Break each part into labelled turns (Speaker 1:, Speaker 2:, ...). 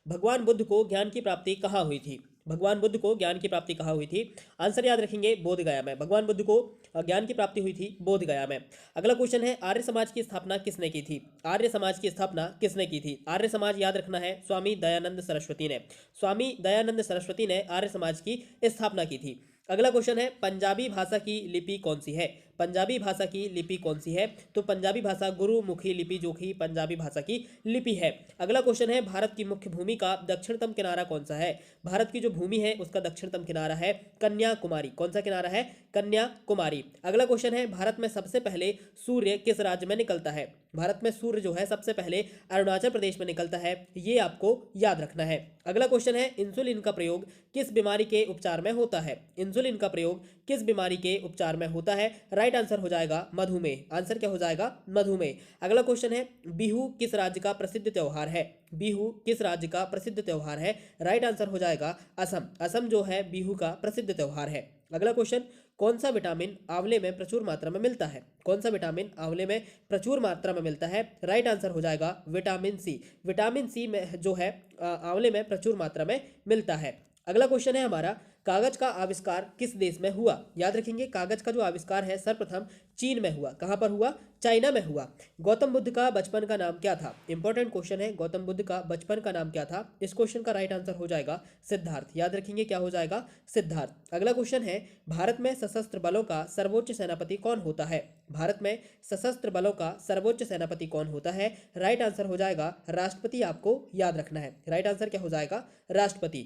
Speaker 1: भगवान बुद्ध को ज्ञान की प्राप्ति कहाँ हुई थी? भगवान बुद्ध को ज्ञान की प्राप्ति कहाँ हुई थी? आंसर याद रखेंगे, बोध गया में। भगवान बुद्ध को ज्ञान की प्राप्ति हुई थी बोध गया में। अगला क्वेश्चन है, आर्य समाज की स्थापना किसने की थी? आर्य समाज की स्थापना किसने की थी? आर्य समाज याद रखना है, स्वामी दयानंद सरस्वती ने। स्वामी दयानंद सरस्वती ने आर्य समाज की स्थापना की थी। अगला क्वेश्चन है, पंजाबी भाषा की लिपि कौन सी है? पंजाबी भाषा की लिपि कौन सी है? तो पंजाबी भाषा गुरुमुखी लिपि जो कि पंजाबी भाषा की लिपि है। अगला क्वेश्चन है, भारत की मुख्य भूमि का दक्षिणतम किनारा कौन सा है? भारत की जो भूमि है उसका दक्षिणतम किनारा है कन्याकुमारी। कौन सा किनारा है? कन्याकुमारी। अगला क्वेश्चन है, भारत में सबसे पहले सूर्य किस राज्य में निकलता है? भारत में सूर्य जो है सबसे पहले अरुणाचल प्रदेश में निकलता है, ये आपको याद रखना है। अगला क्वेश्चन है, इंसुलिन का प्रयोग किस बीमारी के उपचार में होता है? इंसुलिन का प्रयोग किस बीमारी के उपचार में होता है? राइट आंसर हो जाएगा मधुमेह। आंसर क्या हो जाएगा? मधुमेह। अगला क्वेश्चन है, बिहू किस राज्य का प्रसिद्ध त्योहार है? बिहू किस राज्य का प्रसिद्ध त्योहार है? राइट आंसर हो जाएगा असम। असम जो है बिहू का प्रसिद्ध त्योहार है। अगला क्वेश्चन, कौन सा विटामिन आंवले में प्रचुर मात्रा में मिलता है? कौन सा विटामिन आंवले में प्रचुर मात्रा में मिलता है? राइट आंसर हो जाएगा विटामिन सी। विटामिन सी में जो है आंवले में प्रचुर मात्रा में मिलता है। अगला क्वेश्चन है हमारा, कागज का आविष्कार किस देश में हुआ? याद रखेंगे, कागज का जो आविष्कार है सर्वप्रथम चीन में हुआ। कहां पर हुआ? चाइना में हुआ। गौतम बुद्ध का बचपन का नाम क्या था? इंपॉर्टेंट क्वेश्चन है, गौतम बुद्ध का बचपन का नाम क्या था? इस क्वेश्चन का राइट आंसर हो जाएगा सिद्धार्थ। याद रखेंगे, क्या हो जाएगा? सिद्धार्थ। अगला क्वेश्चन है, भारत में सशस्त्र बलों का सर्वोच्च सेनापति कौन होता है? भारत में सशस्त्र बलों का सर्वोच्च सेनापति कौन होता है? राइट आंसर हो जाएगा राष्ट्रपति। आपको याद रखना है, राइट आंसर क्या हो जाएगा? राष्ट्रपति।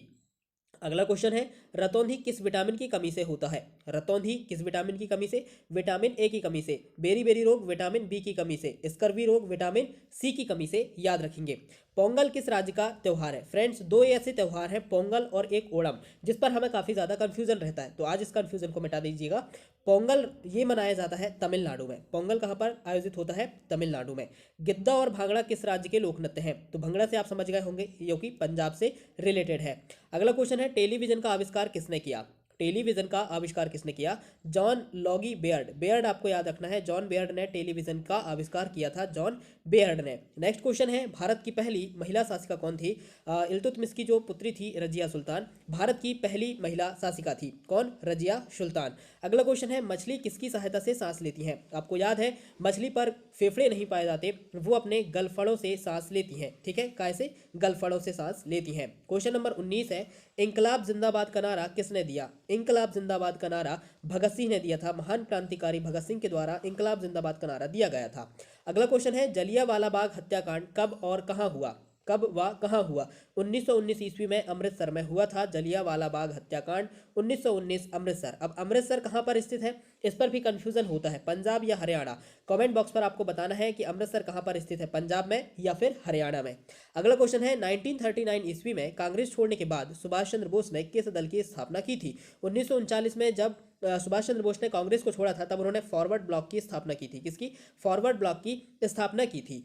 Speaker 1: अगला क्वेश्चन है, रतौंधी किस विटामिन की कमी से होता है? रतौंधी किस विटामिन की कमी से? विटामिन ए की कमी से। बेरी बेरी रोग विटामिन बी की कमी से। स्कर्वी रोग विटामिन सी की कमी से। याद रखेंगे। पोंगल किस राज्य का त्योहार है? फ्रेंड्स, दो ऐसे त्योहार हैं, पोंगल और एक ओणम, जिस पर हमें काफी ज्यादा कंफ्यूजन रहता है, तो आज इस कंफ्यूजन को मिटा दीजिएगा। पोंगल ये मनाया जाता है तमिलनाडु में। पोंगल कहाँ पर आयोजित होता है? तमिलनाडु में। गिद्दा और भांगड़ा किस राज्य के लोक नृत्य हैं? तो भंगड़ा से आप समझ गए होंगे, जो कि पंजाब से रिलेटेड है। अगला क्वेश्चन है, टेलीविजन का आविष्कार किसने किया? टेलीविजन का आविष्कार किसने किया? जॉन लॉगी बेयर्ड। बेयर्ड आपको याद रखना है, जॉन बेयर्ड ने टेलीविजन का आविष्कार किया था, जॉन बेयर्ड ने। नेक्स्ट क्वेश्चन है, भारत की पहली महिला शासिका कौन थी? इल्तुतमिश की जो पुत्री थी रजिया सुल्तान, भारत की पहली महिला शासिका थी। कौन? रजिया सुल्तान। अगला क्वेश्चन है, मछली किसकी सहायता से सांस लेती है? आपको याद है, मछली पर फेफड़े नहीं पाए जाते, वो अपने गलफड़ों से सांस लेती हैं। ठीक है, कैसे? गलफड़ों से सांस लेती हैं। क्वेश्चन नंबर 19 है, इंकलाब जिंदाबाद का नारा किसने दिया? इंकलाब जिंदाबाद का नारा भगत सिंह ने दिया था। महान क्रांतिकारी भगत सिंह के द्वारा इंकलाब जिंदाबाद का नारा दिया गया था। अगला क्वेश्चन है, जलियांवाला बाग हत्याकांड कब और कहां हुआ? कब व कहां हुआ? 1919 ईस्वी में अमृतसर में हुआ था जलियांवाला बाग हत्याकांड, 1919 अमृतसर। अब अमृतसर कहां पर स्थित है, इस पर भी कंफ्यूजन होता है, पंजाब या हरियाणा। कमेंट बॉक्स पर आपको बताना है कि अमृतसर कहां पर स्थित है, पंजाब में या फिर हरियाणा में। अगला क्वेश्चन है, 1939 ईस्वी में कांग्रेस छोड़ने के बाद सुभाष चंद्र बोस ने किस दल की स्थापना की थी? 1939 में जब सुभाष चंद्र बोस ने कांग्रेस को छोड़ा था, तब उन्होंने फॉरवर्ड ब्लॉक की स्थापना की थी। किसकी? फॉरवर्ड ब्लॉक की स्थापना की थी।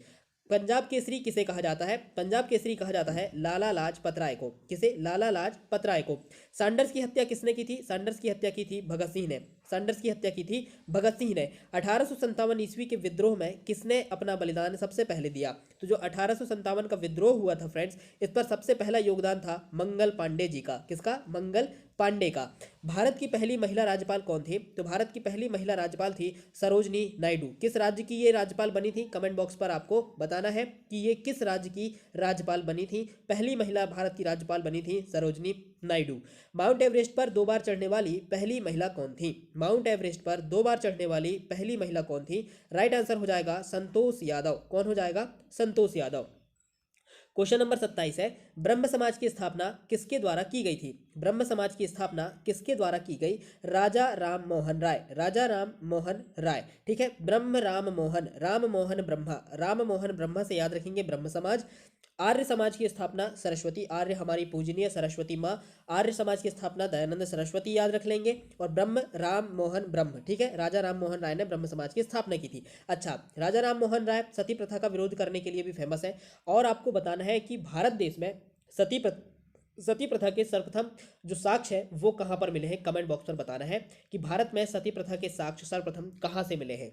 Speaker 1: पंजाब केसरी किसे कहा जाता है? पंजाब केसरी कहा जाता है लाला लाजपत राय को। किसे? लाला लाजपत राय को। सैंडर्स की हत्या किसने की थी? सैंडर्स की हत्या की थी भगत सिंह ने। सैंडर्स की हत्या की थी भगत सिंह ने। 1857 ईस्वी के विद्रोह में किसने अपना बलिदान सबसे पहले दिया? तो जो 1857 का विद्रोह हुआ था फ्रेंड्स, इस पर सबसे पहला योगदान था मंगल पांडे जी का। किसका? मंगल पांडे का। भारत की पहली महिला राज्यपाल कौन थी? तो भारत की पहली महिला राज्यपाल थी सरोजनी नायडू। किस राज्य की ये राज्यपाल बनी थी? कमेंट बॉक्स पर आपको बताना है कि ये किस राज्य की राज्यपाल बनी थी। पहली महिला भारत की राज्यपाल बनी थी सरोजनी नायडू। माउंट एवरेस्ट पर 2 बार चढ़ने वाली पहली महिला कौन थी? माउंट एवरेस्ट पर 2 बार चढ़ने वाली पहली महिला कौन थी? राइट आंसर हो जाएगा संतोष यादव। कौन हो जाएगा? संतोष यादव। क्वेश्चन नंबर 27 है, ब्रह्म समाज की स्थापना किसके द्वारा की गई थी? ब्रह्म समाज की स्थापना किसके द्वारा की गई? राजा राम मोहन राय। राजा राम मोहन राय। ठीक है, ब्रह्म राम मोहन, राम मोहन ब्रह्मा, राम मोहन ब्रह्मा से याद रखेंगे ब्रह्म समाज। आर्य समाज की स्थापना सरस्वती, आर्य हमारी पूजनीय सरस्वती माँ, आर्य समाज की स्थापना दयानंद सरस्वती याद रख लेंगे। और ब्रह्म राम मोहन ब्रह्म, ठीक है, राजा राम मोहन राय ने ब्रह्म समाज की स्थापना की थी। अच्छा, राजा राम मोहन राय सती प्रथा का विरोध करने के लिए भी फेमस है। और आपको बताना है कि भारत देश में सती प्रथा के सर्वप्रथम जो साक्ष्य है वो कहाँ पर मिले हैं? कमेंट बॉक्स पर बताना है कि भारत में सती प्रथा के साक्ष्य सर्वप्रथम कहाँ से मिले हैं।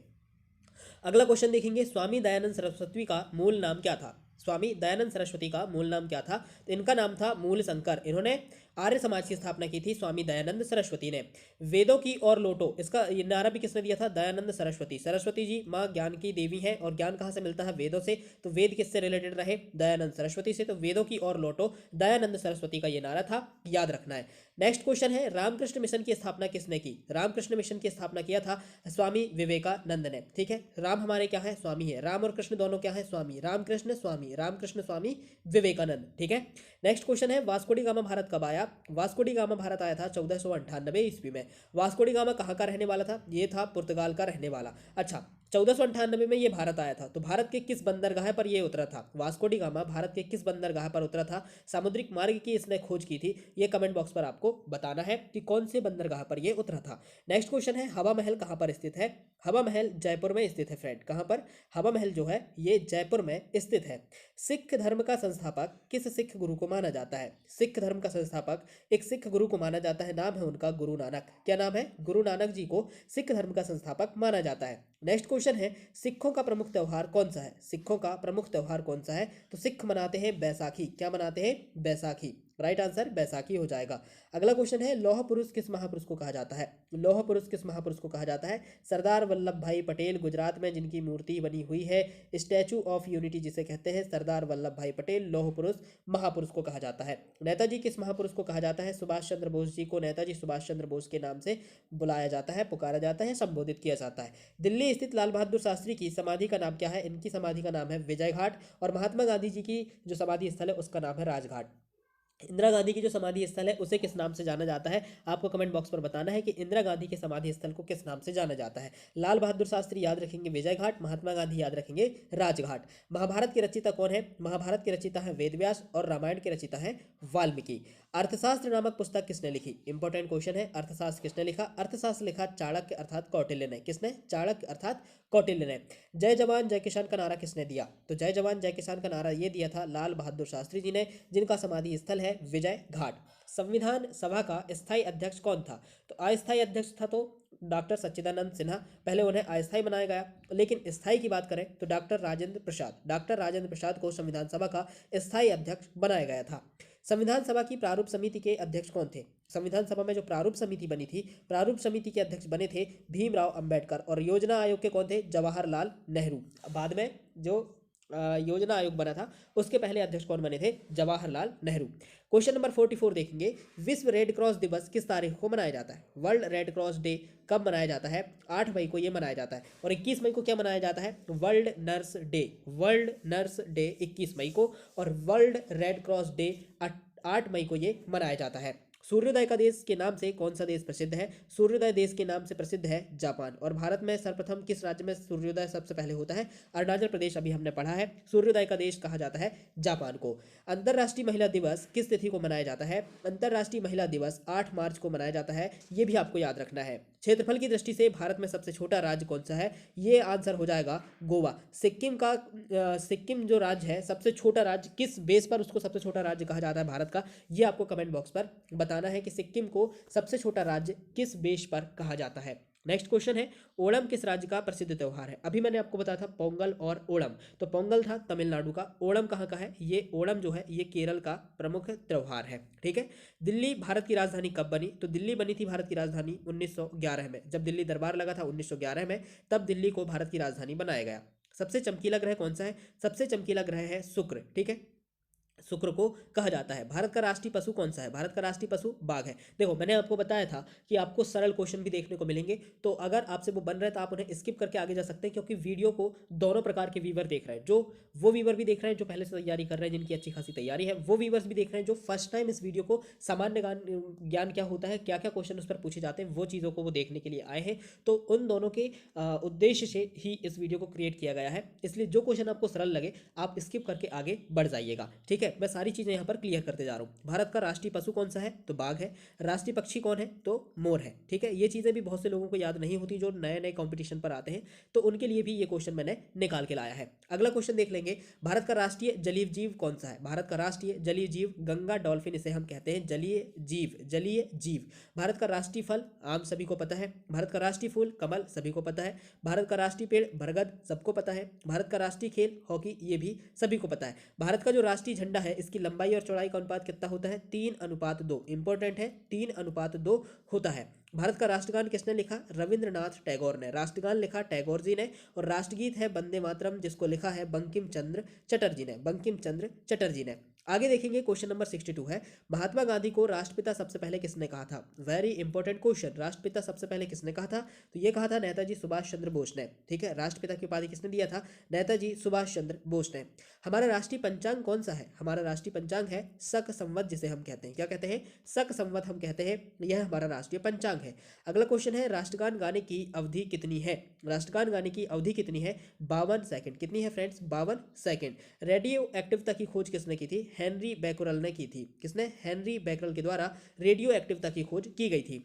Speaker 1: अगला क्वेश्चन देखेंगे, स्वामी दयानंद सरस्वती का मूल नाम क्या था? स्वामी दयानंद सरस्वती का मूल नाम क्या था? तो इनका नाम था मूल शंकर। इन्होंने आर्य समाज की स्थापना की थी स्वामी दयानंद सरस्वती ने। वेदों की और लौटो, इसका ये नारा भी किसने दिया था? दयानंद सरस्वती। सरस्वती जी माँ ज्ञान की देवी है और ज्ञान कहाँ से मिलता है? वेदों से। तो वेद किससे रिलेटेड रहे? दयानंद सरस्वती से। तो वेदों की और लौटो, दयानंद सरस्वती का ये नारा था, याद रखना है। नेक्स्ट क्वेश्चन है, रामकृष्ण मिशन की स्थापना किसने की? रामकृष्ण मिशन की स्थापना किया था स्वामी विवेकानंद ने। ठीक है, राम हमारे क्या है? स्वामी है। राम और कृष्ण दोनों क्या है? स्वामी। रामकृष्ण स्वामी, रामकृष्ण स्वामी विवेकानंद। ठीक है। नेक्स्ट क्वेश्चन है, वास्को डी गामा भारत कब आया? वास्को डी गामा भारत आया था 1498 ईस्वी में। वास्को डी गामा कहाँ का रहने वाला था? ये था पुर्तगाल का रहने वाला। अच्छा, 1498 में ये भारत आया था, तो भारत के किस बंदरगाह पर ये उतरा था? वास्को डी गामा भारत के किस बंदरगाह पर उतरा था? सामुद्रिक मार्ग की इसने खोज की थी। ये कमेंट बॉक्स पर आपको बताना है कि कौन से बंदरगाह पर ये उतरा था। नेक्स्ट क्वेश्चन है, हवा महल कहाँ पर स्थित है? हवा महल जयपुर में स्थित है फ्रेंड। कहाँ पर? हवा महल जो है ये जयपुर में स्थित है। सिख धर्म का संस्थापक किस सिख गुरु को माना जाता है? सिख धर्म का संस्थापक एक सिख गुरु को माना जाता है, नाम है उनका गुरु नानक। क्या नाम है? गुरु नानक जी को सिख धर्म का संस्थापक माना जाता है। नेक्स्ट क्वेश्चन है, सिखों का प्रमुख त्योहार कौन सा है? सिखों का प्रमुख त्योहार कौन सा है? तो सिख मनाते हैं बैसाखी। क्या मनाते हैं? बैसाखी। राइट आंसर बैसाखी हो जाएगा। अगला क्वेश्चन है, लौह पुरुष किस महापुरुष को कहा जाता है? लौह पुरुष किस महापुरुष को कहा जाता है? सरदार वल्लभ भाई पटेल, गुजरात में जिनकी मूर्ति बनी हुई है, स्टैचू ऑफ यूनिटी जिसे कहते हैं, सरदार वल्लभ भाई पटेल लौह पुरुष महापुरुष को कहा जाता है। नेताजी किस महापुरुष को कहा जाता है? सुभाष चंद्र बोस जी को नेताजी सुभाष चंद्र बोस के नाम से बुलाया जाता है, पुकारा जाता है, संबोधित किया जाता है। दिल्ली स्थित लाल बहादुर शास्त्री की समाधि का नाम क्या है? इनकी समाधि का नाम है विजय घाट। और महात्मा गांधी जी की जो समाधि स्थल है उसका नाम है राजघाट। इंदिरा गांधी की जो समाधि स्थल है उसे किस नाम से जाना जाता है? आपको कमेंट बॉक्स पर बताना है कि इंदिरा गांधी के समाधि स्थल को किस नाम से जाना जाता है। लाल बहादुर शास्त्री याद रखेंगे विजय घाट, महात्मा गांधी याद रखेंगे राजघाट। महाभारत की रचयिता कौन है? महाभारत की रचयिता है वेदव्यास और रामायण की रचयिता है वाल्मीकि। अर्थशास्त्र नामक पुस्तक किसने लिखी? इंपॉर्टेंट क्वेश्चन है, अर्थशास्त्र किसने लिखा? अर्थशास्त्र लिखा चाणक्य अर्थात कौटिल्य ने। किसने? चाणक्य अर्थात कौटिल्य ने। जय जवान जय किसान का नारा किसने दिया? तो जय जवान जय किसान का नारा ये दिया था लाल बहादुर शास्त्री जी ने, जिनका समाधि स्थल है विजय घाट। संविधान सभा का स्थायी अध्यक्ष कौन था? तो अस्थायी अध्यक्ष था तो डॉक्टर सच्चिदानंद सिन्हा। पहले उन्हें अस्थायी बनाया गया, लेकिन स्थायी की बात करें तो डॉक्टर राजेंद्र प्रसाद, डॉक्टर राजेंद्र प्रसाद को संविधान सभा का स्थायी अध्यक्ष बनाया गया था। संविधान सभा की प्रारूप समिति के अध्यक्ष कौन थे? संविधान सभा में जो प्रारूप समिति बनी थी, प्रारूप समिति के अध्यक्ष बने थे भीमराव अंबेडकर। और योजना आयोग के कौन थे? जवाहरलाल नेहरू। बाद में जो योजना आयोग बना था उसके पहले अध्यक्ष कौन बने थे? जवाहरलाल नेहरू। क्वेश्चन नंबर 44 देखेंगे, विश्व रेड क्रॉस दिवस किस तारीख को मनाया जाता है? वर्ल्ड रेड क्रॉस डे कब मनाया जाता है? 8 मई को ये मनाया जाता है। और 21 मई को क्या मनाया जाता है? World nurse day. World nurse day 21 मई को, और वर्ल्ड रेड क्रॉस डे 8 मई को ये मनाया जाता है। सूर्योदय का देश के नाम से कौन सा देश प्रसिद्ध है? सूर्योदय देश के नाम से प्रसिद्ध है जापान। और भारत में सर्वप्रथम किस राज्य में सूर्योदय सबसे पहले होता है? अरुणाचल प्रदेश, अभी हमने पढ़ा है। सूर्योदय का देश कहा जाता है जापान को। अंतर्राष्ट्रीय महिला दिवस किस तिथि को मनाया जाता है? अंतर्राष्ट्रीय महिला दिवस 8 मार्च को मनाया जाता है, ये भी आपको याद रखना है। क्षेत्रफल की दृष्टि से भारत में सबसे छोटा राज्य कौन सा है? ये आंसर हो जाएगा गोवा। सिक्किम जो राज्य है, सबसे छोटा राज्य, किस बेस पर उसको सबसे छोटा राज्य कहा जाता है भारत का? ये आपको कमेंट बॉक्स पर बताना है कि सिक्किम को सबसे छोटा राज्य किस बेस पर कहा जाता है। नेक्स्ट क्वेश्चन है, ओणम किस राज्य का प्रसिद्ध त्योहार है? अभी मैंने आपको बताया था पोंगल और ओणम, तो पोंगल था तमिलनाडु का, ओणम कहाँ का है? ये ओणम जो है ये केरल का प्रमुख त्योहार है। ठीक है। दिल्ली भारत की राजधानी कब बनी? तो दिल्ली बनी थी भारत की राजधानी 1911 में। जब दिल्ली दरबार लगा था 1911 में, तब दिल्ली को भारत की राजधानी बनाया गया। सबसे चमकीला ग्रह कौन सा है? सबसे चमकीला ग्रह है शुक्र। ठीक है, शुक्र को कहा जाता है। भारत का राष्ट्रीय पशु कौन सा है? भारत का राष्ट्रीय पशु बाघ है। देखो मैंने आपको बताया था कि आपको सरल क्वेश्चन भी देखने को मिलेंगे, तो अगर आपसे वो बन रहे हैं तो आप उन्हें स्किप करके आगे जा सकते हैं, क्योंकि वीडियो को दोनों प्रकार के व्यूवर देख रहे हैं। जो वो व्यूवर भी देख रहे हैं जो पहले से तैयारी कर रहे हैं, जिनकी अच्छी खासी तैयारी है, वो व्यूवर्स भी देख रहे हैं जो फर्स्ट टाइम इस वीडियो को सामान्य ज्ञान क्या होता है, क्या क्या क्वेश्चन उस पर पूछे जाते हैं, वो चीज़ों को वो देखने के लिए आए हैं। तो उन दोनों के उद्देश्य से ही इस वीडियो को क्रिएट किया गया है। इसलिए जो क्वेश्चन आपको सरल लगे आप स्किप करके आगे बढ़ जाइएगा। ठीक है। है, मैं सारी चीज़ें यहाँ पर क्लियर करते जा रहा हूँ। भारत का राष्ट्रीय पशु कौन सा है, तो बाघ है। राष्ट्रीय पक्षी कौन है, तो मोर है। ठीक है, ये चीज़ें भी बहुत से लोगों को याद नहीं होती जो नए नए कॉम्पिटिशन पर आते हैं, तो उनके लिए भी ये क्वेश्चन मैंने निकाल के लाया है। अगला क्वेश्चन देख लेंगे, भारत का राष्ट्रीय जलीय जीव कौन सा है। भारत का राष्ट्रीय जलीय जीव गंगा डॉल्फिन, इसे हम कहते हैं जलीय जीव, जलीय जीव। भारत का राष्ट्रीय फल आम, सभी को पता है। भारत का राष्ट्रीय फूल कमल, सभी को पता है। भारत का राष्ट्रीय पेड़ बरगद, सबको पता है। भारत का राष्ट्रीय खेल हॉकी, ये भी सभी को पता है। भारत का जो राष्ट्रीय झंडा है, इसकी लंबाई और चौड़ाई का अनुपात कितना होता है, 3:2। इंपॉर्टेंट है, 3:2 होता है। भारत का राष्ट्रगान किसने लिखा, रविंद्रनाथ टैगोर ने। राष्ट्रगान लिखा टैगोर जी ने, और राष्ट्रगीत है वंदे मातरम, जिसको लिखा है बंकिम चंद्र चटर्जी ने, बंकिम चंद्र चटर्जी ने। आगे देखेंगे, क्वेश्चन नंबर 62 है, महात्मा गांधी को राष्ट्रपिता सबसे पहले किसने कहा था। वेरी इंपॉर्टेंट क्वेश्चन, राष्ट्रपिता सबसे पहले किसने कहा था, तो ये कहा था नेताजी सुभाष चंद्र बोस ने। ठीक है, राष्ट्रपिता की उपाधि किसने दिया था, नेताजी सुभाष चंद्र बोस ने। हमारा राष्ट्रीय पंचांग कौन सा है, हमारा राष्ट्रीय पंचांग है शक संवत, जिसे हम कहते हैं, क्या कहते हैं, शक संवत हम कहते हैं, यह हमारा राष्ट्रीय पंचांग है। अगला क्वेश्चन है, राष्ट्रगान गाने की अवधि कितनी है। राष्ट्रगान गाने की अवधि कितनी है, 52 सेकंड। कितनी है फ्रेंड्स, 52 सेकंड। रेडियो एक्टिवता की खोज किसने की थी, हेनरी बैकरल ने की थी। किसने, हेनरी बैकरल के द्वारा रेडियो एक्टिवता की खोज की गई थी।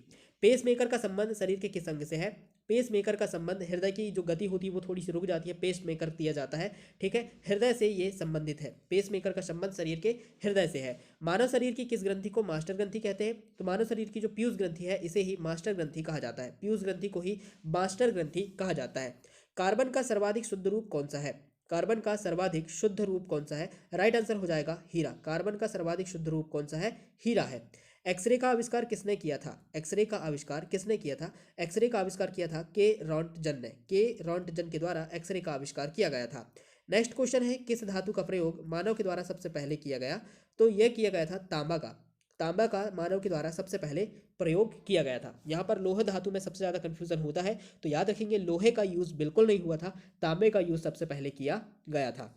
Speaker 1: पेसमेकर का संबंध शरीर के किस अंग से है, पेसमेकर का संबंध, हृदय की जो गति होती है वो थोड़ी सी रुक जाती है, पेसमेकर दिया जाता है। ठीक है, हृदय से ये संबंधित है, पेसमेकर का संबंध शरीर के हृदय से है। मानव शरीर की किस ग्रंथि को मास्टर ग्रंथि कहते हैं, तो मानव शरीर की जो पीयूष ग्रंथि है, इसे ही मास्टर ग्रंथि कहा जाता है, पीयूष ग्रंथि को ही मास्टर ग्रंथि कहा जाता है। कार्बन का सर्वाधिक शुद्ध रूप कौन सा है, कार्बन का सर्वाधिक शुद्ध रूप कौन सा है, राइट आंसर हो जाएगा हीरा। कार्बन का सर्वाधिक शुद्ध रूप कौन सा है, हीरा है। एक्सरे का आविष्कार किसने किया था, एक्सरे का आविष्कार किसने किया था, एक्सरे का आविष्कार किया था के रॉन्टजन ने, के रॉन्टजन के द्वारा एक्सरे का आविष्कार किया गया था। नेक्स्ट क्वेश्चन है, किस धातु का प्रयोग मानव के द्वारा सबसे पहले किया गया, तो यह किया गया था तांबा का, तांबा का मानव के द्वारा सबसे पहले प्रयोग किया गया था। यहाँ पर लोह धातु में सबसे ज़्यादा कंफ्यूजन होता है, तो याद रखेंगे लोहे का यूज़ बिल्कुल नहीं हुआ था, तांबे का यूज़ सबसे पहले किया गया था।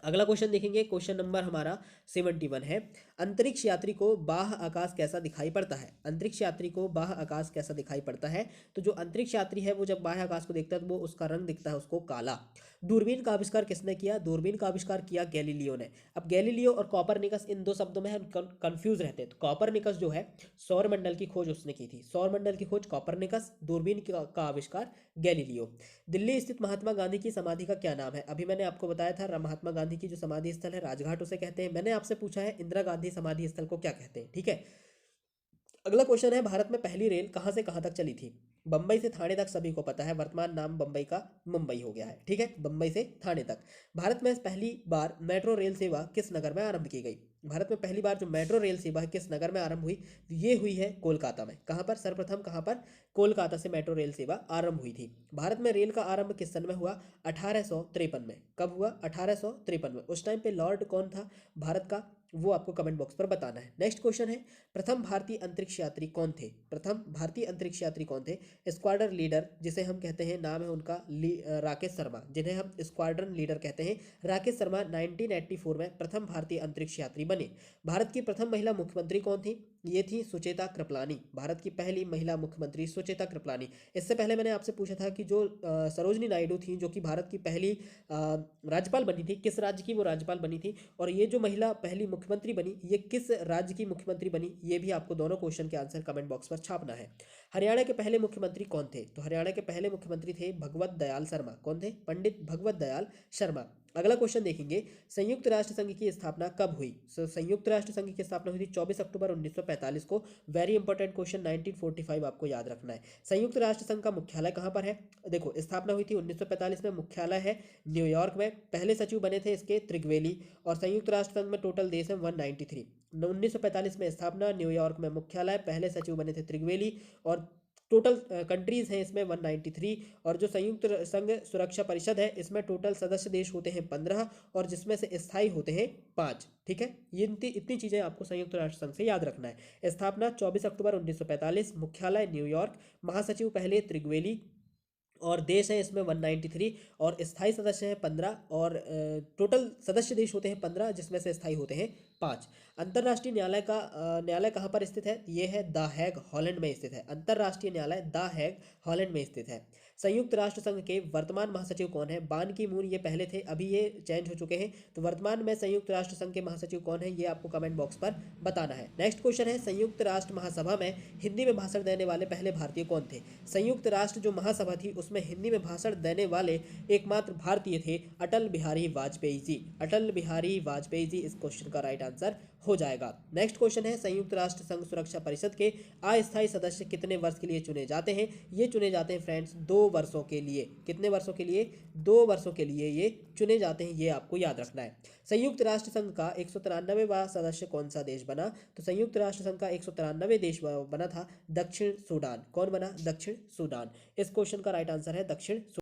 Speaker 1: अगला क्वेश्चन देखेंगे, क्वेश्चन नंबर हमारा 71 है, अंतरिक्ष यात्री को बाह्य आकाश कैसा दिखाई पड़ता है। अंतरिक्ष यात्री को बाह्य आकाश कैसा दिखाई पड़ता है, तो जो अंतरिक्ष यात्री है वो जब बाह्य आकाश को देखता है तो वो उसका रंग दिखता है उसको काला। दूरबीन का आविष्कार किसने किया, दूरबीन का आविष्कार किया गैलीलियो ने। अब गैलीलियो और कॉपरनिकस, इन दो शब्दों में हम कंफ्यूज रहते हैं। तो कॉपरनिकस जो है सौरमंडल की खोज उसने की थी, सौरमंडल की खोज कॉपरनिकस, दूरबीन का आविष्कार गैलीलियो। दिल्ली स्थित महात्मा गांधी की समाधि का क्या नाम है, अभी मैंने आपको बताया था महात्मा गांधी की जो समाधि स्थल है राजघाट उसे कहते हैं। मैंने आपसे पूछा है इंदिरा गांधी समाधि स्थल को क्या कहते हैं। ठीक है, अगला क्वेश्चन है, भारत में पहली रेल कहाँ से कहाँ तक चली थी। बम्बई से थाने तक सभी को पता है, वर्तमान नाम बम्बई का मुंबई हो गया है। ठीक है, बम्बई से थाने तक। भारत में पहली बार मेट्रो रेल सेवा किस नगर में आरंभ की गई, भारत में पहली बार जो मेट्रो रेल सेवा है किस नगर में आरंभ हुई, ये हुई है कोलकाता में। कहाँ पर, सर्वप्रथम कहाँ पर, कोलकाता से मेट्रो रेल सेवा आरंभ हुई थी। भारत में रेल का आरंभ किस सन में हुआ, 1853 में। कब हुआ, 1853 में। उस टाइम पे लॉर्ड कौन था भारत का, वो आपको कमेंट बॉक्स पर बताना है। नेक्स्ट क्वेश्चन है, प्रथम भारतीय अंतरिक्ष यात्री कौन थे, प्रथम भारतीय अंतरिक्ष यात्री कौन थे। स्क्वाड्रन लीडर जिसे हम कहते हैं, नाम है उनका राकेश शर्मा, जिन्हें हम स्क्वाड्रन लीडर कहते हैं, राकेश शर्मा 1984 में प्रथम भारतीय अंतरिक्ष यात्री बने। भारत की प्रथम महिला मुख्यमंत्री कौन थी, ये थी सुचेता कृपलानी, भारत की पहली महिला मुख्यमंत्री सुचेता कृपलानी। इससे पहले मैंने आपसे पूछा था कि जो सरोजनी नायडू थी, जो कि भारत की पहली राज्यपाल बनी थी, किस राज्य की वो राज्यपाल बनी थी, और ये जो महिला पहली मुख्यमंत्री बनी, ये किस राज्य की मुख्यमंत्री बनी, ये भी आपको दोनों क्वेश्चन के आंसर कमेंट बॉक्स पर छापना है। हरियाणा के पहले मुख्यमंत्री कौन थे, तो हरियाणा के पहले मुख्यमंत्री थे भगवत दयाल शर्मा। कौन थे, पंडित भगवत दयाल शर्मा। अगला क्वेश्चन देखेंगे, संयुक्त राष्ट्र संघ की स्थापना कब हुई। संयुक्त राष्ट्र संघ की स्थापना हुई थी 24 अक्टूबर 1945 को। वेरी इंपॉर्टेंट क्वेश्चन, 1945 आपको याद रखना है। संयुक्त राष्ट्र संघ का मुख्यालय कहाँ पर है, देखो स्थापना हुई थी 1945 में, मुख्यालय है न्यूयॉर्क में। पहले सचिव बने थे इसके त्रिगवेली, और संयुक्त राष्ट्र संघ में टोटल देश है 193। 1945 में स्थापना, न्यूयॉर्क में मुख्यालय, पहले सचिव बने थे त्रिगवेली, और टोटल कंट्रीज हैं इसमें 193। और जो संयुक्त संघ सुरक्षा परिषद है, इसमें टोटल सदस्य देश होते हैं 15, और जिसमें से स्थायी होते हैं 5। ठीक है, ये इतनी चीज़ें आपको संयुक्त राष्ट्र संघ से याद रखना है। स्थापना 24 अक्टूबर 1945, मुख्यालय न्यूयॉर्क, महासचिव पहले त्रिगवेली, और देश है इसमें 193, और स्थायी सदस्य हैं 15, और टोटल सदस्य देश होते हैं 15, जिसमें से स्थायी होते हैं 5। अंतर्राष्ट्रीय न्यायालय का न्यायालय कहाँ पर स्थित है, ये है द हैग हॉलैंड में स्थित है। अंतर्राष्ट्रीय न्यायालय द हैग हॉलैंड में स्थित है। संयुक्त राष्ट्र संघ के वर्तमान महासचिव कौन है? बान की मून ये पहले थे, अभी ये चेंज हो चुके हैं। तो वर्तमान में संयुक्त राष्ट्र संघ के महासचिव कौन है, ये आपको कमेंट बॉक्स पर बताना है। नेक्स्ट क्वेश्चन है, संयुक्त राष्ट्र महासभा में हिंदी में भाषण देने वाले पहले भारतीय कौन थे? संयुक्त राष्ट्र जो महासभा थी उसमें हिंदी में भाषण देने वाले एकमात्र भारतीय थे अटल बिहारी वाजपेयी जी। अटल बिहारी वाजपेयी जी इस क्वेश्चन का राइट आंसर हो जाएगा। नेक्स्ट क्वेश्चन है, संयुक्त राष्ट्र संघ सुरक्षा परिषद के अस्थायी सदस्य कितने वर्ष के लिए चुने जाते हैं? ये चुने जाते हैं फ्रेंड्स 2 वर्षों के लिए। कितने वर्षों के लिए? 2 वर्षों के लिए ये चुने जाते हैं, ये आपको याद रखना है। संयुक्त राष्ट्र संघ का 193वां सदस्य कौन सा देश बना? तो संयुक्त राष्ट्र संघ का 193वें देश बना था दक्षिण सूडान। कौन बना? दक्षिण सूडान। इस क्वेश्चन का राइट आंसर है दक्षिण